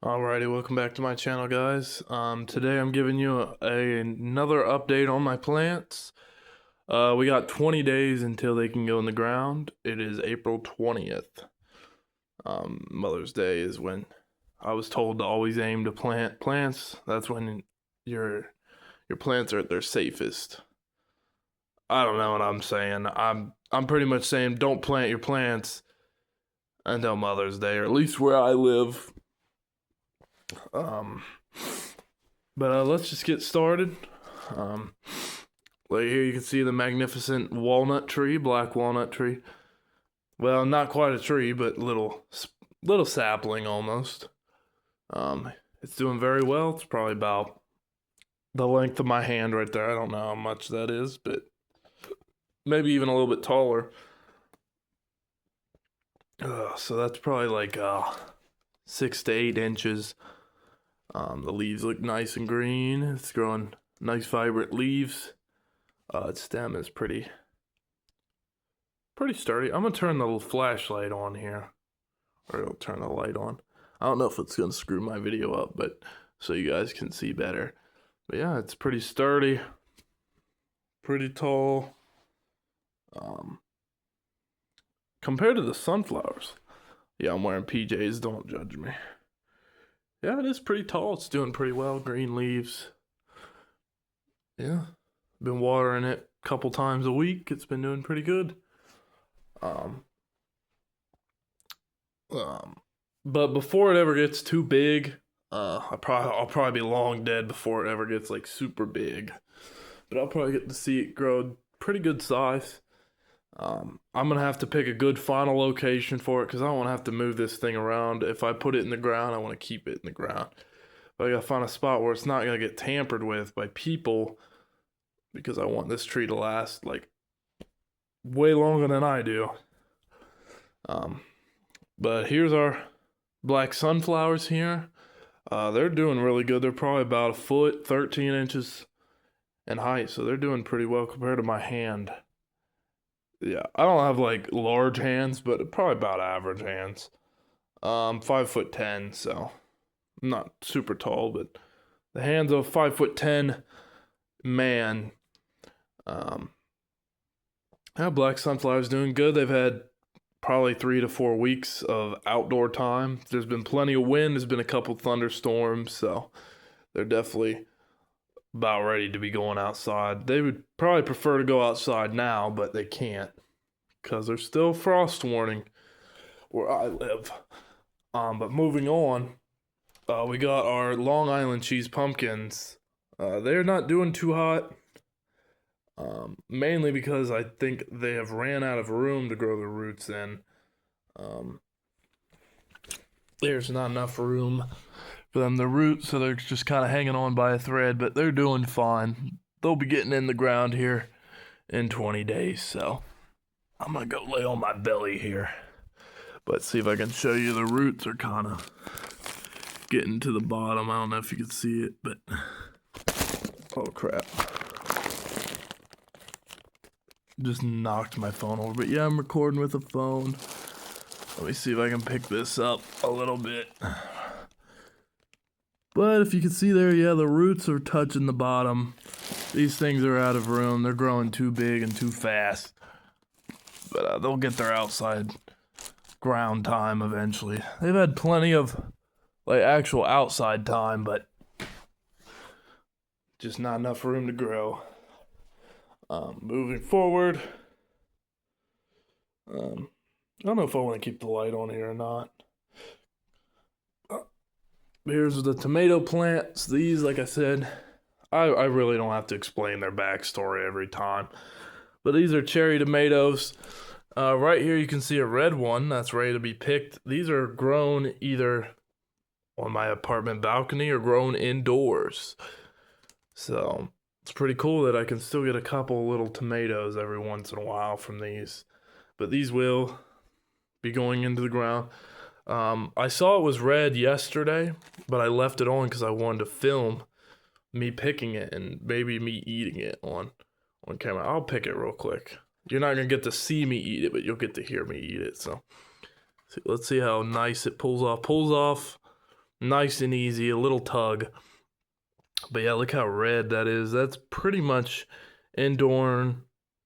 Alrighty, welcome back to my channel, guys. Today I'm giving you another update on my plants. We got 20 days until they can go in the ground. It is April 20th. Mother's Day is when I was told to always aim to plant plants. That's when your plants are at their safest. I don't know what I'm saying. I'm pretty much saying don't plant your plants until Mother's Day, or at least where I live. Let's just get started. Right here you can see the magnificent walnut tree, black walnut tree. Well, not quite a tree, but little sapling almost. It's doing very well. It's probably about the length of my hand right there. I don't know how much that is, but maybe even a little bit taller. So that's probably like 6 to 8 inches. The leaves look nice and green. It's growing nice vibrant leaves. Its stem is pretty sturdy. I'm gonna turn the flashlight on here, or I'll turn the light on. I don't know if it's gonna screw my video up, but so you guys can see better. But yeah, it's pretty sturdy, pretty tall. Compared to the sunflowers. Yeah, I'm wearing PJs, don't judge me. Yeah, it is pretty tall. It's doing pretty well. Green leaves. Yeah. Been watering it a couple times a week. It's been doing pretty good. But before it ever gets too big, I'll probably be long dead before it ever gets like super big. But I'll probably get to see it grow pretty good size. I'm gonna have to pick a good final location for it because I don't want to have to move this thing around. If I put it in the ground, I want to keep it in the ground. But I gotta find a spot where it's not gonna get tampered with by people, because I want this tree to last like way longer than I do. But here's our black sunflowers here. They're doing really good. They're probably about a foot, 13 inches in height, so they're doing pretty well compared to my hand. Yeah, I don't have like large hands, but probably about average hands. 5'10", so I'm not super tall, but the hands of a 5'10" man. Yeah, black sunflower's doing good. They've had probably 3 to 4 weeks of outdoor time. There's been plenty of wind. There's been a couple thunderstorms, so they're definitely about ready to be going outside. They would probably prefer to go outside now, but they can't because there's still frost warning where I live. But moving on, we got our Long Island cheese pumpkins. They're not doing too hot. Mainly because I think they have ran out of room to grow their roots in. There's not enough room for them to root, so they're just kind of hanging on by a thread, but they're doing fine. They'll be getting in the ground here in 20 days, so I'm gonna go lay on my belly here. But see if I can show you the roots are kind of getting to the bottom. I don't know if you can see it, but oh crap. Just knocked my phone over, but yeah, I'm recording with a phone. Let me see if I can pick this up a little bit. But if you can see there, yeah, the roots are touching the bottom. These things are out of room. They're growing too big and too fast. But they'll get their outside ground time eventually. They've had plenty of like actual outside time, but just not enough room to grow. Moving forward, I don't know if I want to keep the light on here or not. Here's the tomato plants. These, like I said, I really don't have to explain their backstory every time. But these are cherry tomatoes. Right here you can see a red one that's ready to be picked. These are grown either on my apartment balcony or grown indoors. So it's pretty cool that I can still get a couple little tomatoes every once in a while from these. But these will be going into the ground. I saw it was red yesterday, but I left it on because I wanted to film me picking it and maybe me eating it on camera. I'll pick it real quick. You're not going to get to see me eat it, but you'll get to hear me eat it. So let's see how nice it pulls off. Pulls off Nice and easy, a little tug. But yeah, look how red that is. That's pretty much indoor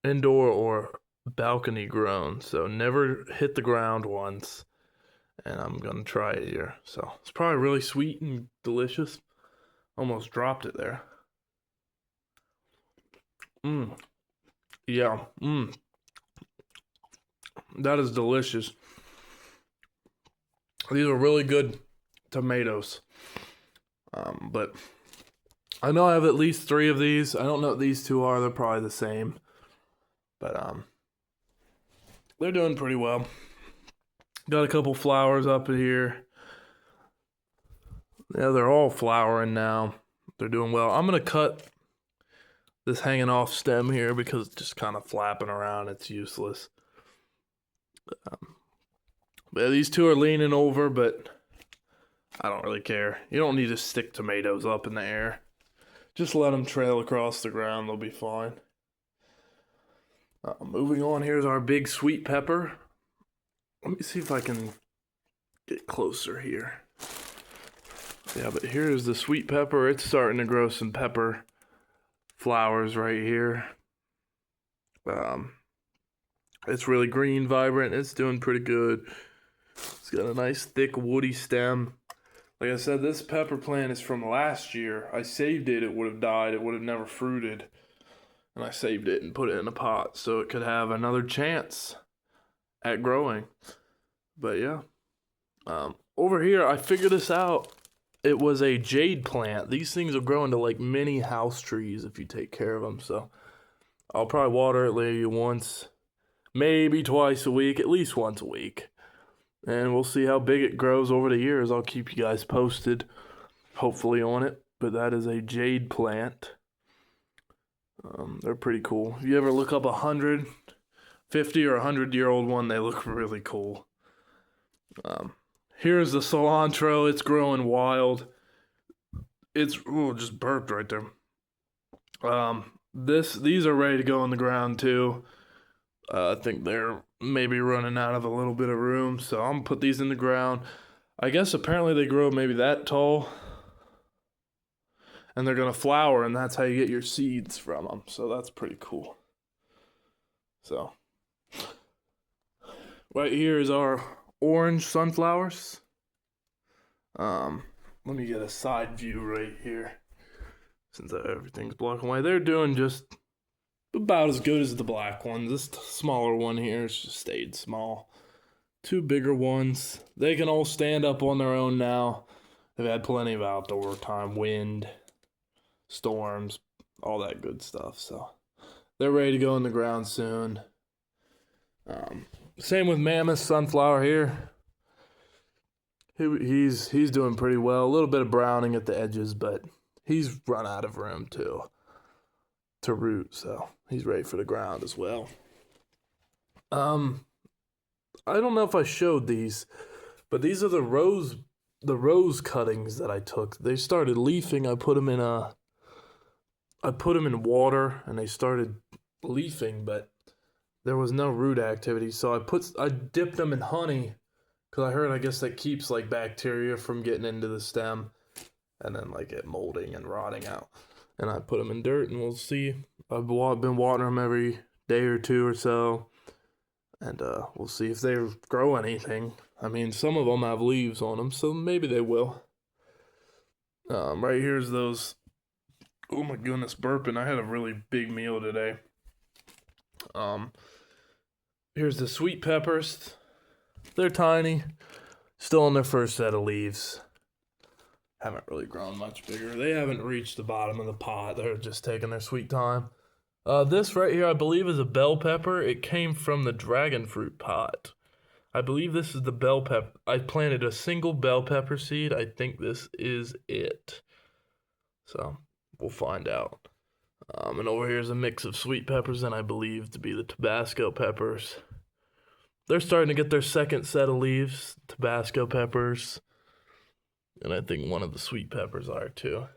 or balcony grown. So never hit the ground once. And I'm gonna try it here. So it's probably really sweet and delicious. Almost dropped it there. Yeah. That is delicious. These are really good tomatoes. But I know I have at least 3 of these. I don't know what these 2 are. They're probably the same. But they're doing pretty well. Got a couple flowers up in here. Yeah, they're all flowering now. They're doing well. I'm going to cut this hanging off stem here because it's just kind of flapping around. It's useless. But yeah, these 2 are leaning over, but I don't really care. You don't need to stick tomatoes up in the air. Just let them trail across the ground. They'll be fine. Moving on, here's our big sweet pepper. Let me see if I can get closer here. Yeah, but here's the sweet pepper. It's starting to grow some pepper flowers right here. It's really green, vibrant. It's doing pretty good. It's got a nice, thick, woody stem. Like I said, this pepper plant is from last year. I saved it. It would have died. It would have never fruited. And I saved it and put it in a pot so it could have another chance at growing. But yeah. Over here, I figured this out. It was a jade plant. These things will grow into like mini house trees if you take care of them. So I'll probably water it maybe once, maybe twice a week, at least once a week. And we'll see how big it grows over the years. I'll keep you guys posted, hopefully, on it. But that is a jade plant. They're pretty cool. If you ever look up 150 or 100-year-old one, they look really cool. Here's the cilantro. It's growing wild. It's just burped right there. These are ready to go in the ground too. I think they're maybe running out of a little bit of room, so I'm gonna put these in the ground. I guess apparently they grow maybe that tall, and they're gonna flower, and that's how you get your seeds from them. So that's pretty cool. So right here is our orange sunflowers. Let me get a side view right here, since everything's black and white. They're doing just about as good as the black ones. This smaller one here has just stayed small. 2 bigger ones. They can all stand up on their own now. They've had plenty of outdoor time, wind, storms, all that good stuff. So they're ready to go in the ground soon. Same with Mammoth Sunflower here. He's doing pretty well. A little bit of browning at the edges, but he's run out of room to root, so he's ready for the ground as well. I don't know if I showed these, but these are the rose cuttings that I took. They started leafing. I put them in water and they started leafing, but there was no root activity. So I dipped them in honey because I guess that keeps like bacteria from getting into the stem and then like it molding and rotting out. And I put them in dirt, and we'll see. I've been watering them every day or 2 or so. And we'll see if they grow anything. I mean, some of them have leaves on them, so maybe they will. Right here's those. Oh my goodness, burping. I had a really big meal today. Here's the sweet peppers. They're tiny. Still on their first set of leaves. Haven't really grown much bigger. They haven't reached the bottom of the pot. They're just taking their sweet time. This right here, I believe, is a bell pepper. It came from the dragon fruit pot. I believe this is the bell pepper. I planted a single bell pepper seed. I think this is it. So we'll find out. And over here is a mix of sweet peppers and I believe to be the Tabasco peppers. They're starting to get their second set of leaves, Tabasco peppers. And I think one of the sweet peppers are too.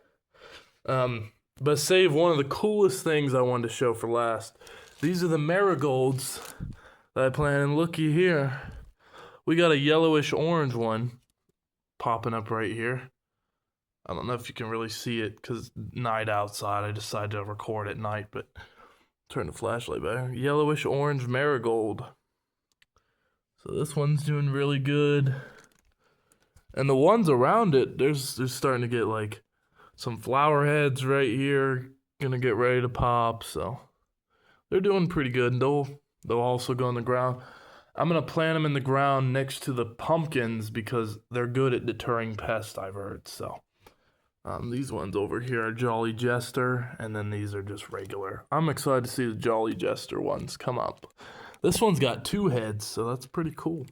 But save one of the coolest things I wanted to show for last. These are the marigolds that I planted. And looky here. We got a yellowish orange one popping up right here. I don't know if you can really see it because night outside. I decided to record at night, but turn the flashlight back. Yellowish orange marigold. So this one's doing really good. And the ones around it, there's starting to get like some flower heads right here. Gonna get ready to pop, so they're doing pretty good. And they'll also go on the ground. I'm gonna plant them in the ground next to the pumpkins because they're good at deterring pests, I've heard. So these ones over here are Jolly Jester, and then these are just regular. I'm excited to see the Jolly Jester ones come up. This one's got 2 heads, so that's pretty cool.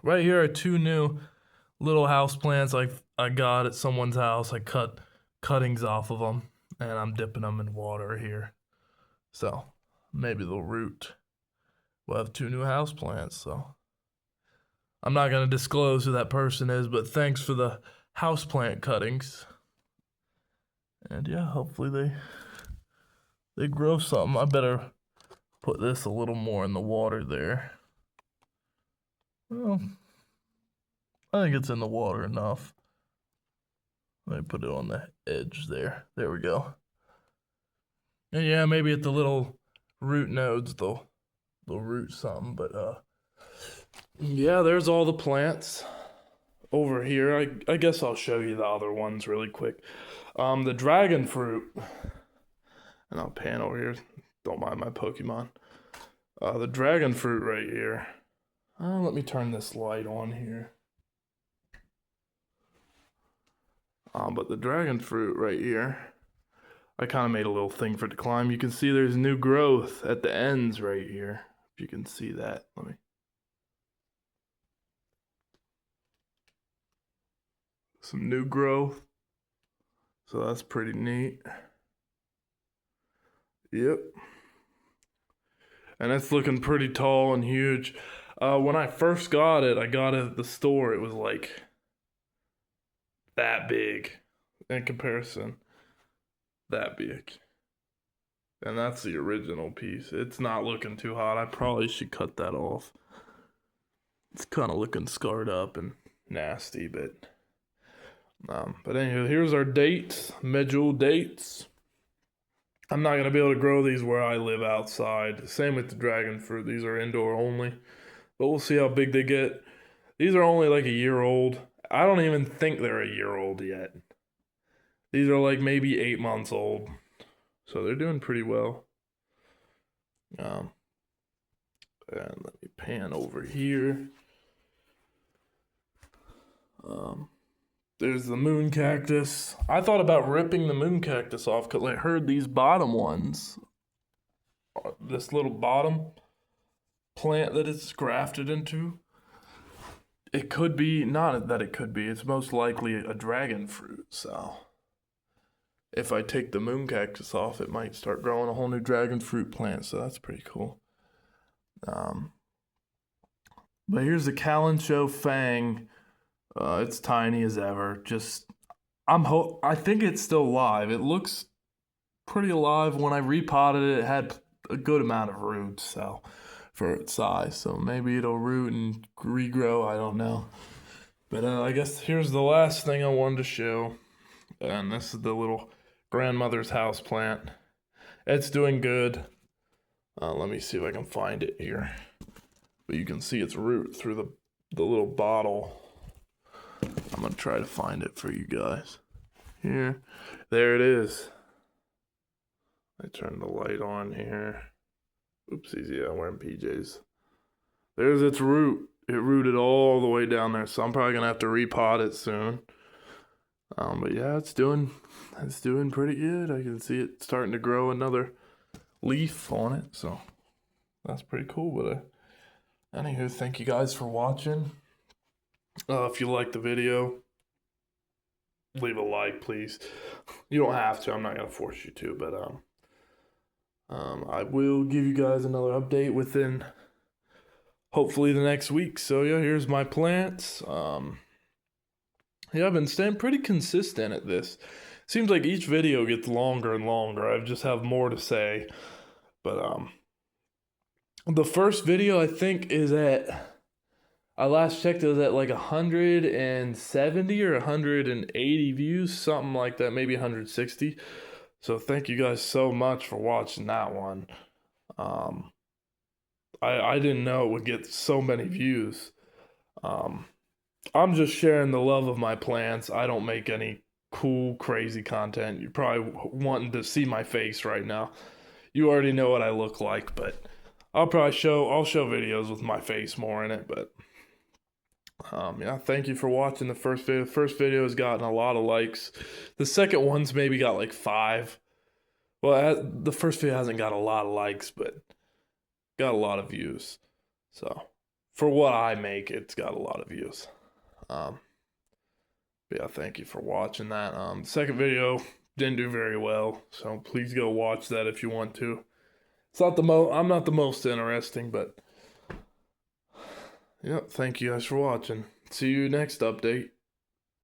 Right here are 2 new little house plants I got at someone's house. I cut cuttings off of them, and I'm dipping them in water here. So maybe they'll root. We'll have 2 new house plants, so I'm not gonna disclose who that person is, but thanks for the houseplant cuttings. And yeah, hopefully they grow something. I better put this a little more in the water there. Well, I think it's in the water enough. Let me put it on the edge there. There we go. And yeah, maybe at the little root nodes they'll root something, but yeah, there's all the plants. Over here, I guess I'll show you the other ones really quick. The dragon fruit, and I'll pan over here. Don't mind my Pokemon. The dragon fruit right here. Let me turn this light on here. But the dragon fruit right here, I kind of made a little thing for it to climb. You can see there's new growth at the ends right here. If you can see that, let me. Some new growth. So that's pretty neat. Yep. And it's looking pretty tall and huge. When I first got it, I got it at the store. It was like that big in comparison. That big. And that's the original piece. It's not looking too hot. I probably should cut that off. It's kind of looking scarred up and nasty, but anyway, here's our dates, medjool dates. I'm not going to be able to grow these where I live outside. Same with the dragon fruit. These are indoor only. But we'll see how big they get. These are only like a year old. I don't even think they're a year old yet. These are like maybe 8 months old. So they're doing pretty well. And let me pan over here. There's the moon cactus. I thought about ripping the moon cactus off because I heard these bottom ones, this little bottom plant that it's grafted into, it could be, not that it could be, it's most likely a dragon fruit. So if I take the moon cactus off, it might start growing a whole new dragon fruit plant. So that's pretty cool. But here's the Kalanchoe Fang. It's tiny as ever. I think it's still alive. It looks pretty alive. When I repotted it, it had a good amount of roots, so for its size. So maybe it'll root and regrow. I don't know. But I guess here's the last thing I wanted to show, and this is the little grandmother's house plant. It's doing good. Let me see if I can find it here. But you can see its root through the little bottle. I'm going to try to find it for you guys. Here. There it is. I turned the light on here. Oopsies, yeah, I'm wearing PJs. There's its root. It rooted all the way down there, so I'm probably going to have to repot it soon. But yeah, it's doing pretty good. I can see it starting to grow another leaf on it, so that's pretty cool. But anywho, thank you guys for watching. If you like the video, leave a like, please. You don't have to. I'm not going to force you to, but I will give you guys another update within hopefully the next week. So yeah, here's my plants. Yeah, I've been staying pretty consistent at this. Seems like each video gets longer and longer. I just have more to say. But the first video I think is at, I last checked, it was at like 170 or 180 views, something like that, maybe 160. So thank you guys so much for watching that one. I didn't know it would get so many views. I'm just sharing the love of my plants. I don't make any cool, crazy content. You're probably wanting to see my face right now. You already know what I look like, but I'll show videos with my face more in it. But yeah, thank you for watching the first video. The first video has gotten a lot of likes. The second one's maybe got like 5. Well, the first video hasn't got a lot of likes, but got a lot of views. So for what I make, it's got a lot of views. But yeah, thank you for watching that. Second video didn't do very well, so please go watch that if you want to. It's not I'm not the most interesting, but yeah, thank you guys for watching. See you next update.